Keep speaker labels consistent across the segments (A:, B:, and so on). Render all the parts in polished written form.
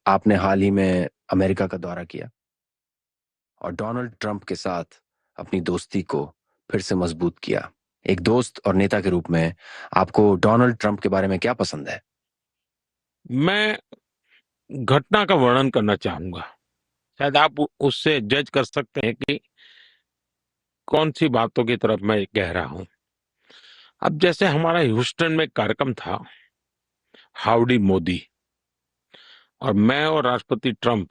A: आपने हाल ही में अमेरिका का दौरा किया और डोनाल्ड ट्रंप के साथ अपनी दोस्ती को फिर से मजबूत किया। एक दोस्त और नेता के रूप में आपको डोनाल्ड ट्रंप के बारे में क्या पसंद है?
B: मैं घटना का वर्णन करना चाहूंगा। शायद आप उससे जज कर सकते हैं कि कौन सी बातों की तरफ मैं कह रहा हूं। अब जैसे हमारा ह्यूस्टन में एक कार्यक्रम था, हाउडी मोदी, और मैं और राष्ट्रपति ट्रंप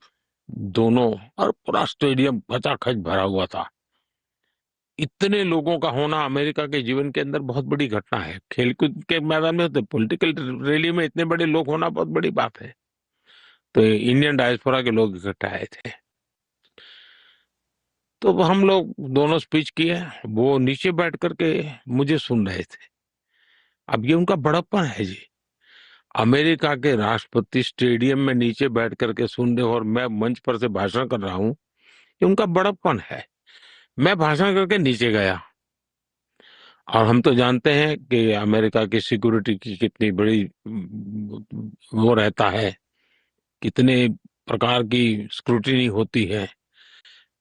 B: दोनों, और पूरा स्टेडियम खचाखच भरा हुआ था। इतने लोगों का होना अमेरिका के जीवन के अंदर बहुत बड़ी घटना है। खेलकूद के मैदान में, तो पॉलिटिकल रैली में इतने बड़े लोग होना बहुत बड़ी बात है। तो इंडियन डायस्पोरा के लोग इकट्ठा आए थे। तो हम लोग दोनों स्पीच किए। वो नीचे बैठ करके मुझे सुन रहे थे। अब ये उनका बड़प्पन है जी। अमेरिका के राष्ट्रपति स्टेडियम में नीचे बैठ करके सुन रहे हो और मैं मंच पर से भाषण कर रहा हूं। ये उनका बड़प्पन है। मैं भाषण करके नीचे गया, और हम तो जानते हैं कि अमेरिका की सिक्योरिटी की कितनी बड़ी वो रहता है, कितने प्रकार की स्क्रूटिनी होती है।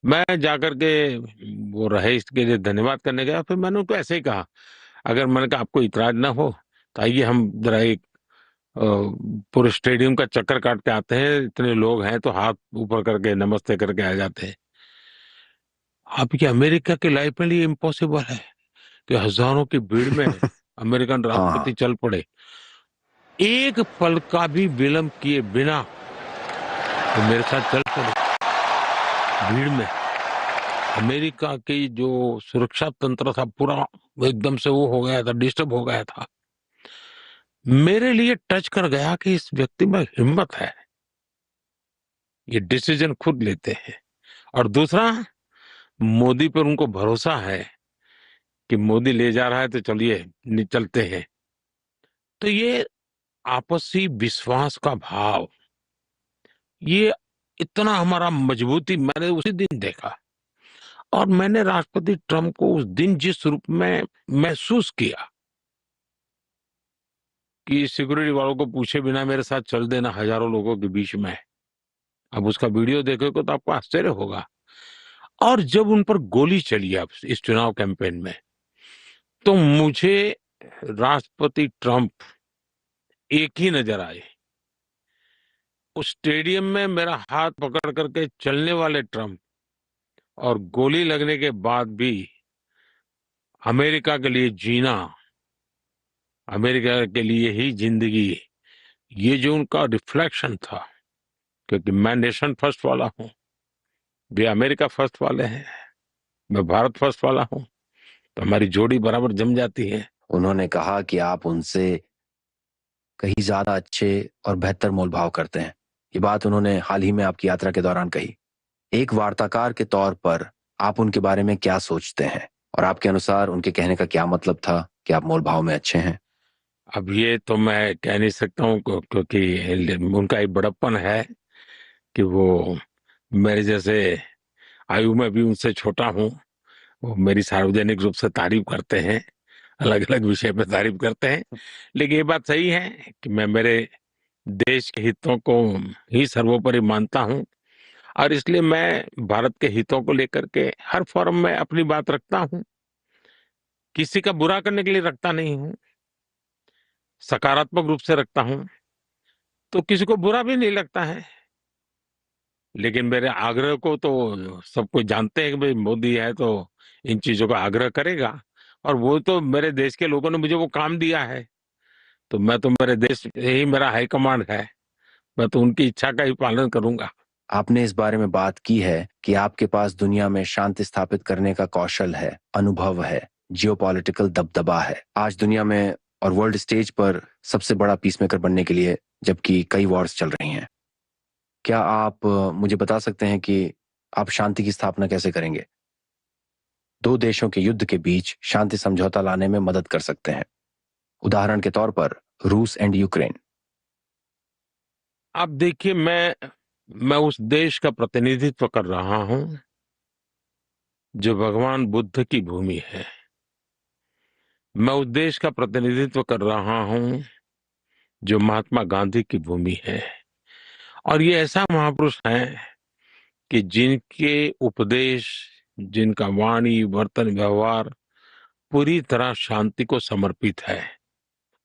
B: मैं जाकर के वो रहे इसके लिए धन्यवाद करने गया। फिर मैंने उनको ऐसे ही कहा, अगर मैंने कहा आपको इतराज ना हो तो आइए हम जरा एक पूरे स्टेडियम का चक्कर काट के आते हैं। इतने लोग हैं तो हाथ ऊपर करके नमस्ते करके आ जाते हैं। अब ये अमेरिका की लाइफ में ये इम्पॉसिबल है कि हजारों की भीड़ में अमेरिकन
A: हाँ,
B: राष्ट्रपति
A: हाँ।
B: चल पड़े, एक पल का भी विलंब किए बिना वो मेरे साथ चल पड़े भीड़ में। अमेरिका की जो सुरक्षा तंत्र था पूरा एकदम से वो हो गया था, डिस्टर्ब हो गया था। मेरे लिए टच कर गया कि इस व्यक्ति में हिम्मत है, ये डिसीजन खुद लेते हैं। और दूसरा, मोदी पर उनको भरोसा है कि मोदी ले जा रहा है तो चलिए चलते हैं। तो ये आपसी विश्वास का भाव, ये इतना हमारा मजबूती मैंने उसी दिन देखा। और मैंने राष्ट्रपति ट्रंप को उस दिन जिस रूप में महसूस किया कि सिक्योरिटी वालों को पूछे बिना मेरे साथ चल देना हजारों लोगों के बीच में, अब उसका वीडियो देखोगे तो आपको आश्चर्य होगा। और जब उन पर गोली चली अब इस चुनाव कैंपेन में, तो मुझे राष्ट्रपति ट्रंप एक ही नजर आए। उस स्टेडियम में मेरा हाथ पकड़ करके चलने वाले ट्रंप, और गोली लगने के बाद भी अमेरिका के लिए जीना, अमेरिका के लिए ही जिंदगी, ये जो उनका रिफ्लेक्शन था। क्योंकि मैं नेशन फर्स्ट वाला हूं, वे अमेरिका फर्स्ट वाले हैं, मैं भारत फर्स्ट वाला हूं, तो हमारी जोड़ी बराबर जम जाती है।
A: उन्होंने कहा कि आप उनसे कहीं ज्यादा अच्छे और बेहतर मोलभाव करते हैं। ये बात उन्होंने हाल ही में आपकी यात्रा के दौरान कही। एक वार्ताकार के तौर पर आप उनके बारे में क्या सोचते हैं, और आपके अनुसार उनके कहने का क्या मतलब था कि आप मोलभाव में अच्छे हैं?
B: अब ये तो मैं कह नहीं सकता हूँ क्योंकि उनका एक बड़प्पन है कि वो मेरे जैसे आयु में भी उनसे छोटा हूँ। वो मेरी सार्वजनिक रूप से तारीफ करते हैं, अलग अलग विषय पे तारीफ करते हैं। लेकिन ये बात सही है कि मैं मेरे देश के हितों को ही सर्वोपरि मानता हूँ। और इसलिए मैं भारत के हितों को लेकर के हर फोरम में अपनी बात रखता हूँ। किसी का बुरा करने के लिए रखता नहीं हूँ, सकारात्मक रूप से रखता हूँ। तो किसी को बुरा भी नहीं लगता है। लेकिन मेरे आग्रह को तो सब कोई जानते हैं कि भाई मोदी है तो इन चीजों का आग्रह करेगा। और वो तो मेरे देश के लोगों ने मुझे वो काम दिया है, तो मैं तो मेरे देश ही मेरा हाईकमांड है, मैं तो उनकी इच्छा का ही पालन करूंगा।
A: आपने इस बारे में बात की है कि आपके पास दुनिया में शांति स्थापित करने का कौशल है, अनुभव है, जियोपॉलिटिकल दबदबा है। आज दुनिया में और वर्ल्ड स्टेज पर सबसे बड़ा पीसमेकर बनने के लिए जबकि कई वॉर्स चल रही हैं। क्या आप मुझे बता सकते हैं कि आप शांति की स्थापना कैसे करेंगे? दो देशों के युद्ध के बीच शांति समझौता लाने में मदद कर सकते हैं। उदाहरण के तौर पर रूस एंड यूक्रेन।
B: आप देखिए, मैं उस देश का प्रतिनिधित्व कर रहा हूं जो भगवान बुद्ध की भूमि है। मैं उस देश का प्रतिनिधित्व कर रहा हूं जो महात्मा गांधी की भूमि है। और ये ऐसा महापुरुष हैं कि जिनके उपदेश, जिनका वाणी, वर्तन, व्यवहार पूरी तरह शांति को समर्पित है।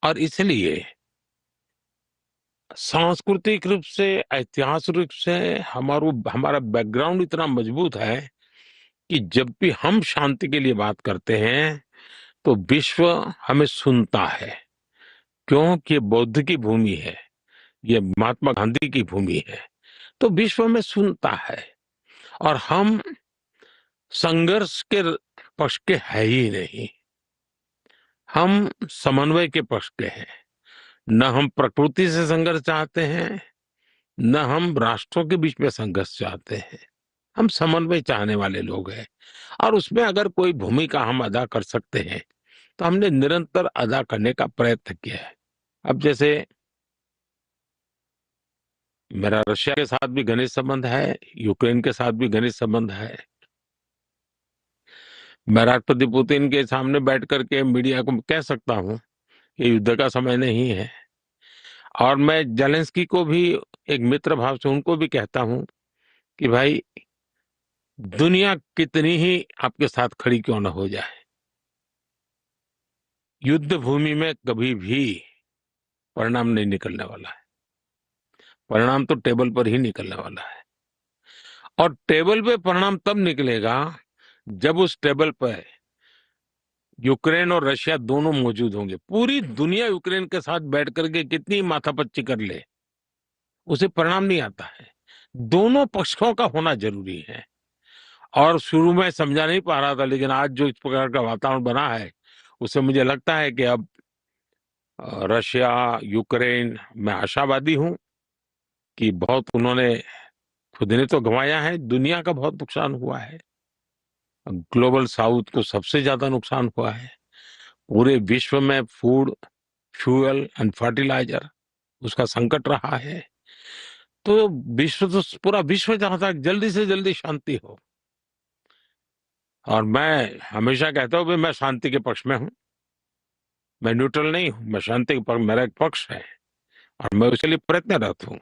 B: और इसलिए सांस्कृतिक रूप से, ऐतिहासिक रूप से हमारा बैकग्राउंड इतना मजबूत है कि जब भी हम शांति के लिए बात करते हैं तो विश्व हमें सुनता है। क्योंकि ये बौद्ध की भूमि है, ये महात्मा गांधी की भूमि है, तो विश्व में सुनता है। और हम संघर्ष के पक्ष के है ही नहीं, हम समन्वय के पक्ष के हैं। न हम प्रकृति से संघर्ष चाहते हैं, न हम राष्ट्रों के बीच में संघर्ष चाहते हैं। हम समन्वय चाहने वाले लोग हैं। और उसमें अगर कोई भूमिका हम अदा कर सकते हैं तो हमने निरंतर अदा करने का प्रयत्न किया है। अब जैसे मेरा रशिया के साथ भी घनिष्ठ संबंध है, यूक्रेन के साथ भी घनिष्ठ संबंध है। मैं राष्ट्रपति पुतिन के सामने बैठ करके मीडिया को कह सकता हूं कि युद्ध का समय नहीं है। और मैं जेलेंस्की को भी एक मित्र भाव से उनको भी कहता हूं कि भाई, दुनिया कितनी ही आपके साथ खड़ी क्यों न हो जाए, युद्ध भूमि में कभी भी परिणाम नहीं निकलने वाला है। परिणाम तो टेबल पर ही निकलने वाला है। और टेबल पे परिणाम तब निकलेगा जब उस टेबल पर यूक्रेन और रशिया दोनों मौजूद होंगे। पूरी दुनिया यूक्रेन के साथ बैठ करके कितनी माथापच्ची कर ले, उसे परिणाम नहीं आता है। दोनों पक्षों का होना जरूरी है। और शुरू में समझा नहीं पा रहा था, लेकिन आज जो इस प्रकार का वातावरण बना है उससे मुझे लगता है कि अब रशिया, यूक्रेन, मैं आशावादी हूं कि बहुत उन्होंने खुद ने तो गंवाया है, दुनिया का बहुत नुकसान हुआ है। ग्लोबल साउथ को सबसे ज्यादा नुकसान हुआ है। पूरे विश्व में फूड, फ्यूल एंड फर्टिलाइजर उसका संकट रहा है। तो पूरा विश्व चाहता है जल्दी से जल्दी शांति हो। और मैं हमेशा कहता हूं कि मैं शांति के पक्ष में हूं, मैं न्यूट्रल नहीं हूं, मैं शांति के पक्ष, मेरा एक पक्ष है और मैं उसके लिए प्रयत्नरत हूं।